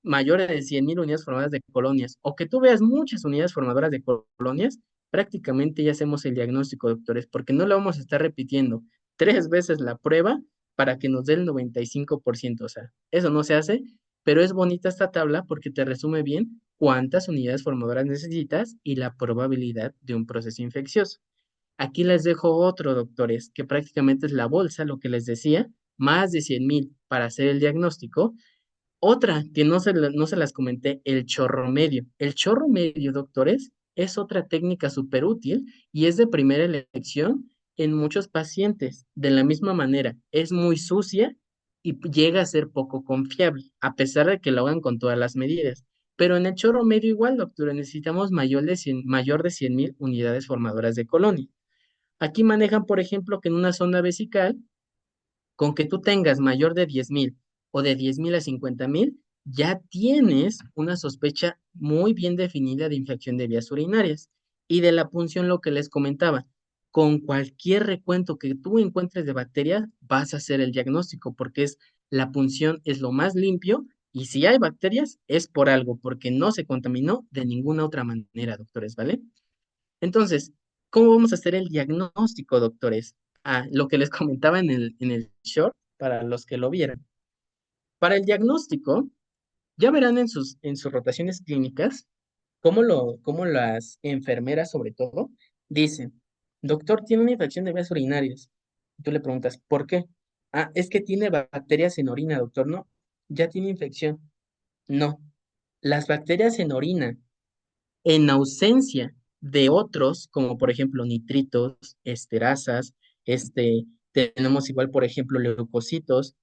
mayores de 100.000 unidades formadoras de colonias o que tú veas muchas unidades formadoras de colonias, prácticamente ya hacemos el diagnóstico, doctores, porque no lo vamos a estar repitiendo 3 veces la prueba para que nos dé el 95%. O sea, eso no se hace, pero es bonita esta tabla porque te resume bien cuántas unidades formadoras necesitas y la probabilidad de un proceso infeccioso. Aquí les dejo otro, doctores, que prácticamente es la bolsa, lo que les decía, más de 100.000 para hacer el diagnóstico. Otra que no se las comenté, el chorro medio. El chorro medio, doctores, es otra técnica súper útil y es de primera elección en muchos pacientes. De la misma manera, es muy sucia y llega a ser poco confiable, a pesar de que lo hagan con todas las medidas. Pero en el chorro medio igual, doctores, necesitamos mayor de 100.000 unidades formadoras de colonia. Aquí manejan, por ejemplo, que en una sonda vesical con que tú tengas mayor de 10.000 o de 10.000 a 50.000, ya tienes una sospecha muy bien definida de infección de vías urinarias. Y de la punción, lo que les comentaba, con cualquier recuento que tú encuentres de bacterias, vas a hacer el diagnóstico, porque la punción es lo más limpio y si hay bacterias es por algo, porque no se contaminó de ninguna otra manera, doctores, ¿vale? Entonces, ¿cómo vamos a hacer el diagnóstico, doctores? Lo que les comentaba en el short, para los que lo vieran. Para el diagnóstico, ya verán en sus rotaciones clínicas cómo las enfermeras, sobre todo, dicen, doctor, tiene una infección de vías urinarias. Y tú le preguntas, ¿por qué? Es que tiene bacterias en orina, doctor. No, ya tiene infección. No, las bacterias en orina en ausencia de otros, como por ejemplo nitritos, esterasas, tenemos igual, por ejemplo, leucocitos,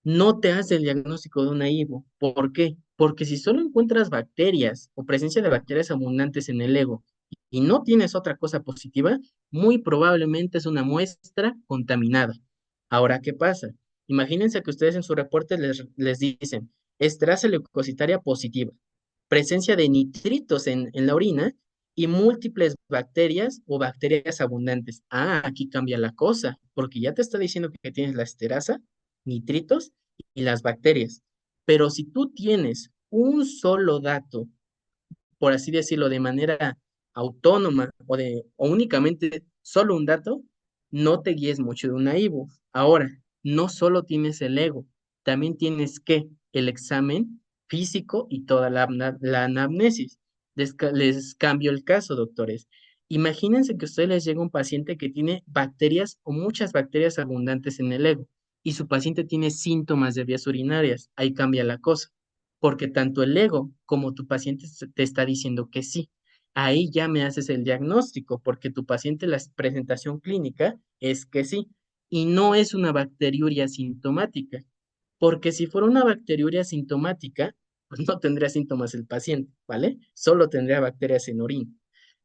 no te hace el diagnóstico de una IVO. ¿Por qué? Porque si solo encuentras bacterias o presencia de bacterias abundantes en el ego y no tienes otra cosa positiva, muy probablemente es una muestra contaminada. Ahora, ¿qué pasa? Imagínense que ustedes en su reporte les dicen esterasa leucocitaria positiva, presencia de nitritos en la orina y múltiples bacterias o bacterias abundantes. Aquí cambia la cosa, porque ya te está diciendo que tienes la esterasa, nitritos y las bacterias. Pero si tú tienes un solo dato, por así decirlo, de manera autónoma o únicamente solo un dato, no te guíes mucho de una IVO. Ahora, no solo tienes el ego, también tienes que el examen físico y toda la anamnesis. Les cambio el caso, doctores. Imagínense que a ustedes les llega un paciente que tiene bacterias o muchas bacterias abundantes en el ego y su paciente tiene síntomas de vías urinarias. Ahí cambia la cosa porque tanto el ego como tu paciente te está diciendo que sí. Ahí ya me haces el diagnóstico, porque tu paciente la presentación clínica es que sí, y no es una bacteriuria sintomática, porque si fuera una bacteriuria sintomática, pues no tendría síntomas el paciente, ¿vale? Solo tendría bacterias en orina.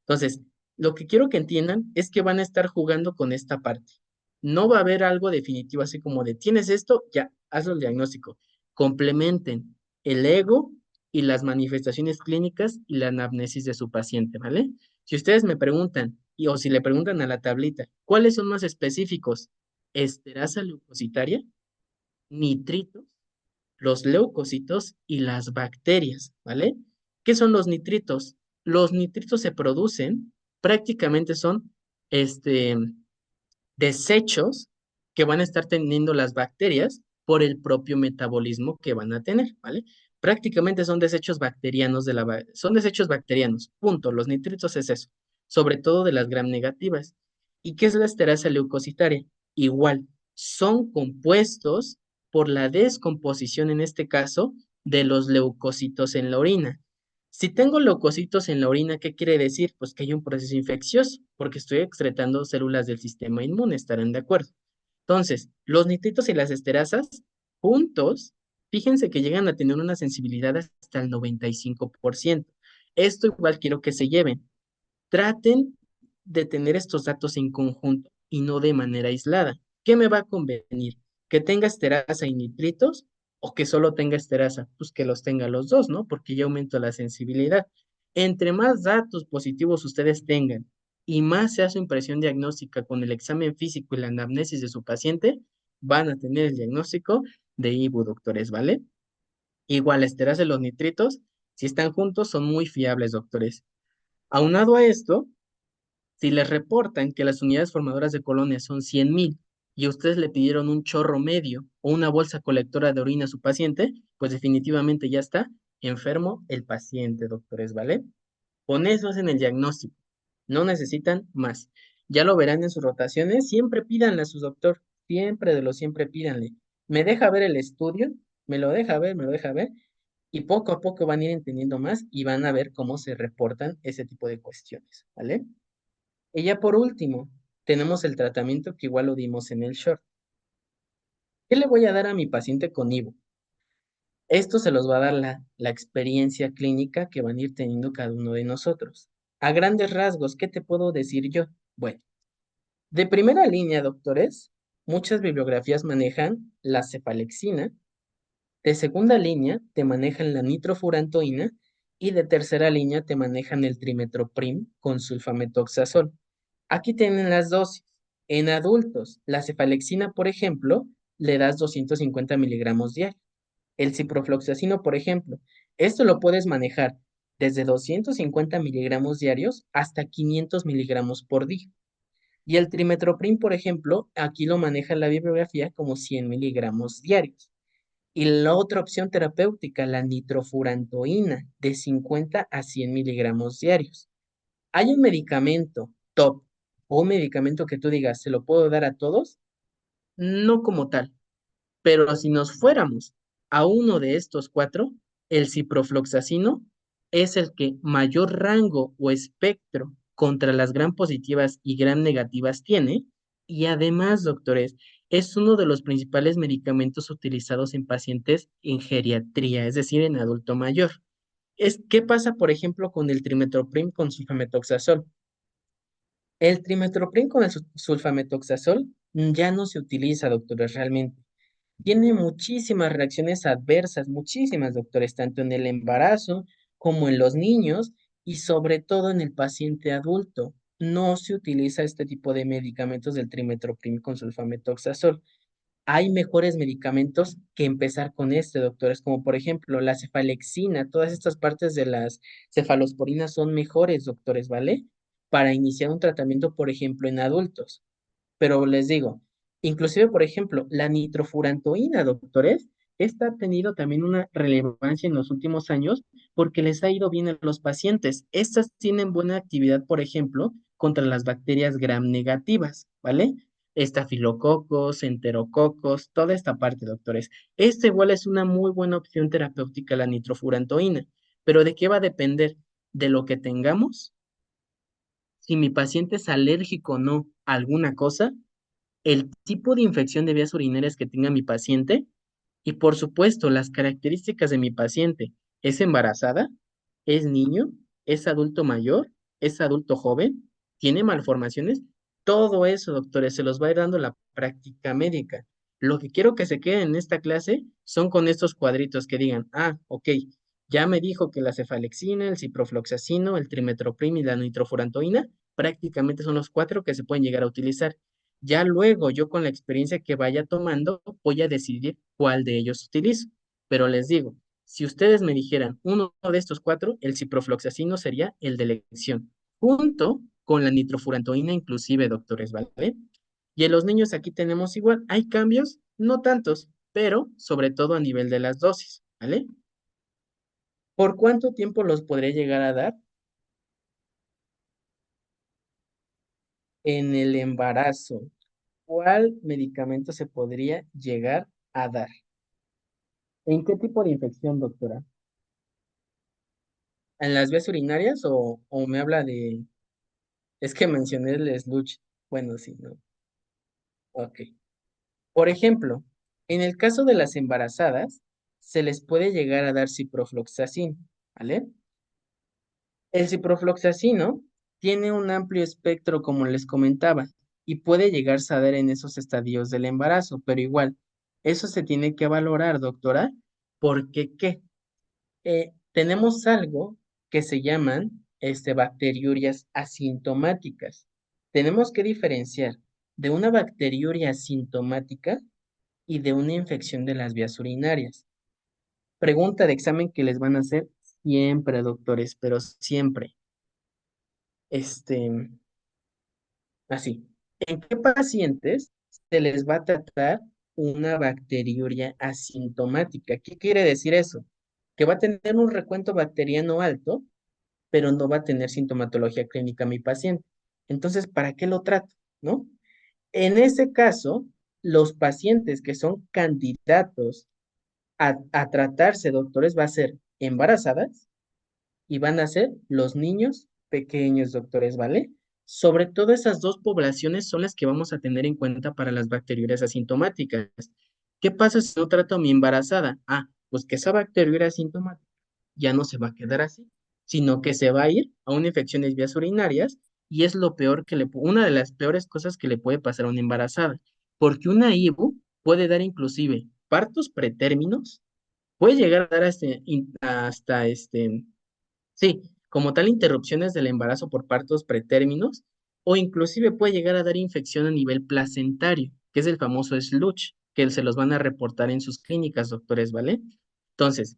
Entonces, lo que quiero que entiendan es que van a estar jugando con esta parte. No va a haber algo definitivo así como de, tienes esto, ya, hazlo el diagnóstico. Complementen el ego y las manifestaciones clínicas y la anamnesis de su paciente, ¿vale? Si ustedes me preguntan, o si le preguntan a la tablita, ¿cuáles son más específicos? Esterasa leucocitaria, nitritos, los leucocitos y las bacterias, ¿vale? ¿Qué son los nitritos? Los nitritos se producen, prácticamente son este, desechos que van a estar teniendo las bacterias por el propio metabolismo que van a tener, ¿vale? Prácticamente son desechos bacterianos son desechos bacterianos, punto. Los nitritos es eso, sobre todo de las gram negativas. ¿Y qué es la esterasa leucocitaria? Igual, son compuestos por la descomposición, en este caso, de los leucocitos en la orina. Si tengo leucocitos en la orina, ¿qué quiere decir? Pues que hay un proceso infeccioso, porque estoy excretando células del sistema inmune, estarán de acuerdo. Entonces, los nitritos y las esterasas juntos, fíjense que llegan a tener una sensibilidad hasta el 95%. Esto igual quiero que se lleven. Traten de tener estos datos en conjunto y no de manera aislada. ¿Qué me va a convenir? ¿Que tenga esterasa y nitritos o que solo tenga esterasa, pues que los tenga los dos, ¿no? Porque ya aumenta la sensibilidad. Entre más datos positivos ustedes tengan y más sea su impresión diagnóstica con el examen físico y la anamnesis de su paciente, van a tener el diagnóstico de IBU, doctores, ¿vale? Igual, la esterasa y los nitritos, si están juntos, son muy fiables, doctores. Aunado a esto, si les reportan que las unidades formadoras de colonia son 100,000 y ustedes le pidieron un chorro medio o una bolsa colectora de orina a su paciente, pues definitivamente ya está enfermo el paciente, doctores, ¿vale? Con eso hacen el diagnóstico. No necesitan más. Ya lo verán en sus rotaciones. Siempre pídanle a su doctor. Siempre de lo siempre pídanle. Me deja ver el estudio, me lo deja ver, me lo deja ver. Y poco a poco van a ir entendiendo más y van a ver cómo se reportan ese tipo de cuestiones, ¿vale? Y ya por último, tenemos el tratamiento que igual lo dimos en el short. ¿Qué le voy a dar a mi paciente con IVO? Esto se los va a dar la experiencia clínica que van a ir teniendo cada uno de nosotros. A grandes rasgos, ¿qué te puedo decir yo? Bueno, de primera línea, doctores, muchas bibliografías manejan la cefalexina, de segunda línea te manejan la nitrofurantoína y de tercera línea te manejan el trimetoprim con sulfametoxazol. Aquí tienen las dosis. En adultos, la cefalexina, por ejemplo, le das 250 miligramos diarios. El ciprofloxacino, por ejemplo, esto lo puedes manejar desde 250 miligramos diarios hasta 500 miligramos por día. Y el trimetoprim, por ejemplo, aquí lo maneja la bibliografía como 100 miligramos diarios. Y la otra opción terapéutica, la nitrofurantoína, de 50 a 100 miligramos diarios. ¿Hay un medicamento top o un medicamento que tú digas, se lo puedo dar a todos? No como tal, pero si nos fuéramos a uno de estos cuatro, el ciprofloxacino es el que mayor rango o espectro contra las gram positivas y gram negativas tiene, y además, doctores, es uno de los principales medicamentos utilizados en pacientes en geriatría, es decir, en adulto mayor. ¿Qué pasa, por ejemplo, con el trimetoprim con sulfametoxazol? El trimetoprim con el sulfametoxazol ya no se utiliza, doctores, realmente. Tiene muchísimas reacciones adversas, muchísimas, doctores, tanto en el embarazo como en los niños y sobre todo en el paciente adulto. No se utiliza este tipo de medicamentos del trimetoprim con sulfametoxazol. Hay mejores medicamentos que empezar con este, doctores, como por ejemplo la cefalexina, todas estas partes de las cefalosporinas son mejores, doctores, ¿vale? Para iniciar un tratamiento, por ejemplo, en adultos. Pero les digo, inclusive, por ejemplo, la nitrofurantoína, doctores, esta ha tenido también una relevancia en los últimos años porque les ha ido bien a los pacientes. Estas tienen buena actividad, por ejemplo, contra las bacterias gram negativas, ¿vale? Estafilococos, enterococos, toda esta parte, doctores. Esta igual es una muy buena opción terapéutica, la nitrofurantoína. Pero ¿de qué va a depender? De lo que tengamos, si mi paciente es alérgico o no a alguna cosa, el tipo de infección de vías urinarias que tenga mi paciente y por supuesto las características de mi paciente. ¿Es embarazada? ¿Es niño? ¿Es adulto mayor? ¿Es adulto joven? ¿Tiene malformaciones? Todo eso, doctores, se los va a ir dando la práctica médica. Lo que quiero que se queden en esta clase son con estos cuadritos que digan, ah, ok, ya me dijo que la cefalexina, el ciprofloxacino, el trimetoprim y la nitrofurantoína prácticamente son los cuatro que se pueden llegar a utilizar. Ya luego yo con la experiencia que vaya tomando voy a decidir cuál de ellos utilizo. Pero les digo, si ustedes me dijeran uno de estos cuatro, el ciprofloxacino sería el de elección, junto con la nitrofurantoína inclusive, doctores, ¿vale? Y en los niños aquí tenemos igual, hay cambios, no tantos, pero sobre todo a nivel de las dosis, ¿vale? ¿Por cuánto tiempo los podré llegar a dar? En el embarazo. ¿Cuál medicamento se podría llegar a dar? ¿En qué tipo de infección, doctora? ¿En las vías urinarias o me habla de... Es que mencioné el slush. Bueno, sí, ¿no? Ok. Por ejemplo, en el caso de las embarazadas, se les puede llegar a dar ciprofloxacin, ¿vale? El ciprofloxacino tiene un amplio espectro, como les comentaba, y puede llegarse a dar en esos estadios del embarazo, pero igual. Eso se tiene que valorar, doctora, porque ¿qué? Tenemos algo que se llaman bacteriurias asintomáticas. Tenemos que diferenciar de una bacteriuria asintomática y de una infección de las vías urinarias. Pregunta de examen que les van a hacer siempre, doctores, pero siempre. Este, Así. ¿En qué pacientes se les va a tratar una bacteriuria asintomática? ¿Qué quiere decir eso? Que va a tener un recuento bacteriano alto, pero no va a tener sintomatología clínica mi paciente. Entonces, ¿para qué lo trato? ¿No? En ese caso, los pacientes que son candidatos a tratarse, doctores, va a ser embarazadas y van a ser los niños pequeños, doctores, ¿vale? Sobre todo esas dos poblaciones son las que vamos a tener en cuenta para las bacteriurias asintomáticas. ¿Qué pasa si no trato a mi embarazada? Ah, pues que esa bacteriuria asintomática ya no se va a quedar así, sino que se va a ir a una infección de vías urinarias y es lo peor una de las peores cosas que le puede pasar a una embarazada, porque una IBU puede dar inclusive partos pretérminos, puede llegar a dar hasta sí, como tal interrupciones del embarazo por partos pretérminos o inclusive puede llegar a dar infección a nivel placentario, que es el famoso SLUTH, que se los van a reportar en sus clínicas, doctores, ¿vale? Entonces,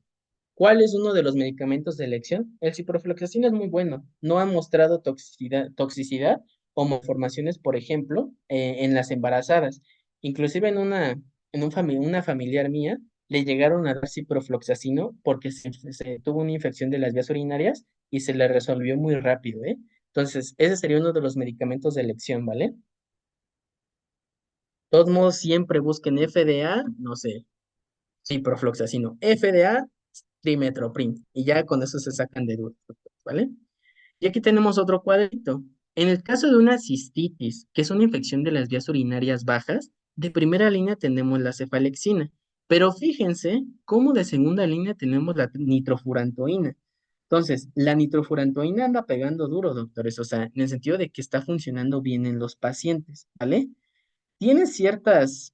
¿cuál es uno de los medicamentos de elección? El ciprofloxacino es muy bueno. No ha mostrado toxicidad o malformaciones, por ejemplo, en las embarazadas. Inclusive una familiar mía le llegaron a dar ciprofloxacino porque se tuvo una infección de las vías urinarias y se le resolvió muy rápido, ¿eh? Entonces, ese sería uno de los medicamentos de elección, ¿vale? De todos modos, siempre busquen FDA, no sé, ciprofloxacino. FDA, trimethoprim. Y ya con eso se sacan de dudas, ¿vale? Y aquí tenemos otro cuadrito. En el caso de una cistitis, que es una infección de las vías urinarias bajas, de primera línea tenemos la cefalexina. Pero fíjense cómo de segunda línea tenemos la nitrofurantoína. Entonces, la nitrofurantoína anda pegando duro, doctores, o sea, en el sentido de que está funcionando bien en los pacientes, ¿vale? Tiene ciertas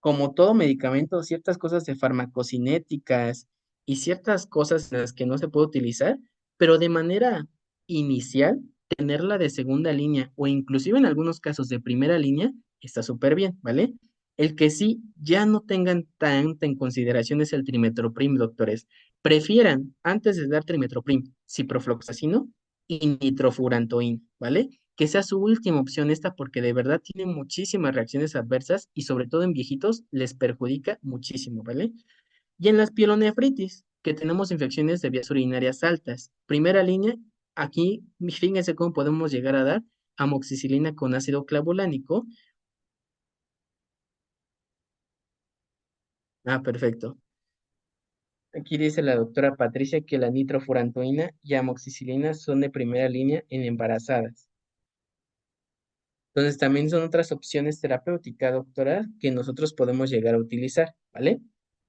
como todo medicamento, ciertas cosas de farmacocinéticas y ciertas cosas en las que no se puede utilizar, pero de manera inicial, tenerla de segunda línea o inclusive en algunos casos de primera línea está súper bien, ¿vale? El que sí ya no tengan tanta en consideración es el trimetoprim, doctores. Prefieran, antes de dar trimetoprim, ciprofloxacino y nitrofurantoína, ¿vale? Que sea su última opción esta porque de verdad tiene muchísimas reacciones adversas y sobre todo en viejitos les perjudica muchísimo, ¿vale? Y en las pielonefritis, que tenemos infecciones de vías urinarias altas. Primera línea, aquí fíjense cómo podemos llegar a dar amoxicilina con ácido clavulánico. Ah, perfecto. Aquí dice la doctora Patricia que la nitrofurantoína y amoxicilina son de primera línea en embarazadas. Entonces también son otras opciones terapéuticas, doctora, que nosotros podemos llegar a utilizar, ¿vale?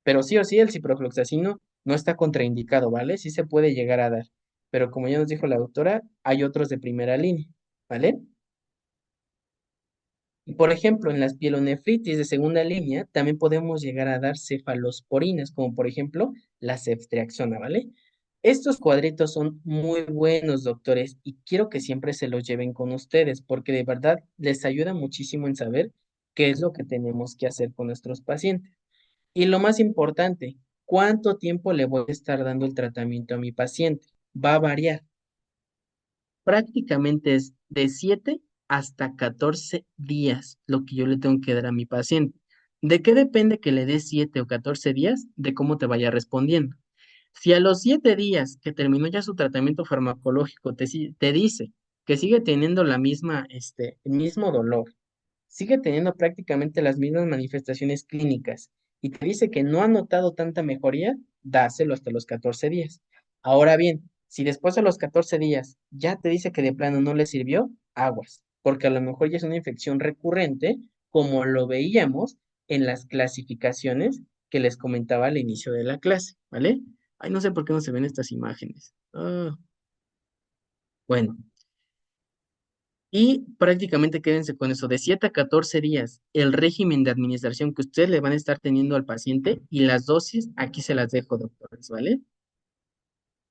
Pero sí o sí, el ciprofloxacino no está contraindicado, ¿vale? Sí se puede llegar a dar, pero como ya nos dijo la doctora, hay otros de primera línea, ¿vale? Y por ejemplo, en las pielonefritis de segunda línea también podemos llegar a dar cefalosporinas, como por ejemplo la ceftriaxona, ¿vale? Estos cuadritos son muy buenos, doctores, y quiero que siempre se los lleven con ustedes, porque de verdad les ayuda muchísimo en saber qué es lo que tenemos que hacer con nuestros pacientes. Y lo más importante, ¿cuánto tiempo le voy a estar dando el tratamiento a mi paciente? Va a variar. Prácticamente es de 7 hasta 14 días lo que yo le tengo que dar a mi paciente. ¿De qué depende que le dé 7 o 14 días? De cómo te vaya respondiendo. Si a los 7 días que terminó ya su tratamiento farmacológico te dice que sigue teniendo el mismo dolor, sigue teniendo prácticamente las mismas manifestaciones clínicas y te dice que no ha notado tanta mejoría, dáselo hasta los 14 días. Ahora bien, si después de los 14 días ya te dice que de plano no le sirvió, aguas, porque a lo mejor ya es una infección recurrente, como lo veíamos en las clasificaciones que les comentaba al inicio de la clase, ¿vale? Ay, no sé por qué no se ven estas imágenes. Ah, bueno. Y prácticamente quédense con eso, de 7 a 14 días, el régimen de administración que ustedes le van a estar teniendo al paciente y las dosis, aquí se las dejo, doctores, ¿vale?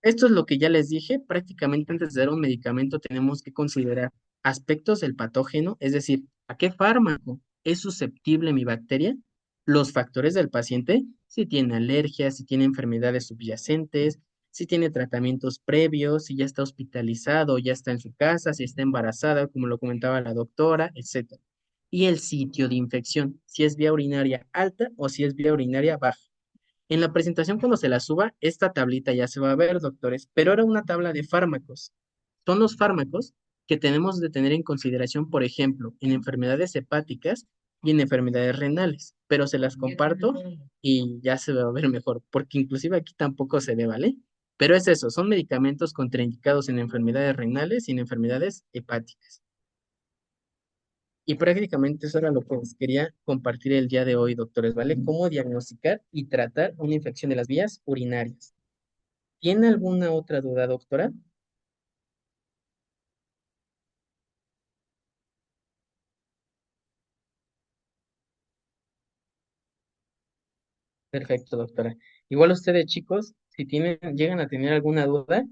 Esto es lo que ya les dije, prácticamente antes de dar un medicamento tenemos que considerar aspectos del patógeno, es decir, a qué fármaco es susceptible mi bacteria, los factores del paciente, si tiene alergias, si tiene enfermedades subyacentes, si tiene tratamientos previos, si ya está hospitalizado, ya está en su casa, si está embarazada, como lo comentaba la doctora, etcétera. Y el sitio de infección, si es vía urinaria alta o si es vía urinaria baja. En la presentación, cuando se la suba, esta tablita ya se va a ver, doctores, pero era una tabla de fármacos. Son los fármacos que tenemos de tener en consideración, por ejemplo, en enfermedades hepáticas y en enfermedades renales, pero se las comparto y ya se va a ver mejor, porque inclusive aquí tampoco se ve, ¿vale? Pero es eso, son medicamentos contraindicados en enfermedades renales y en enfermedades hepáticas. Y prácticamente eso era lo que les quería compartir el día de hoy, doctores, ¿vale? Cómo diagnosticar y tratar una infección de las vías urinarias. ¿Tiene alguna otra duda, doctora? Perfecto, doctora. Igual ustedes, chicos, si tienen, llegan a tener alguna duda,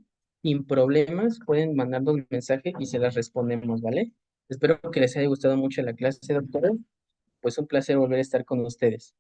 sin problemas, pueden mandarnos un mensaje y se las respondemos, ¿vale? Espero que les haya gustado mucho la clase, doctora. Pues un placer volver a estar con ustedes.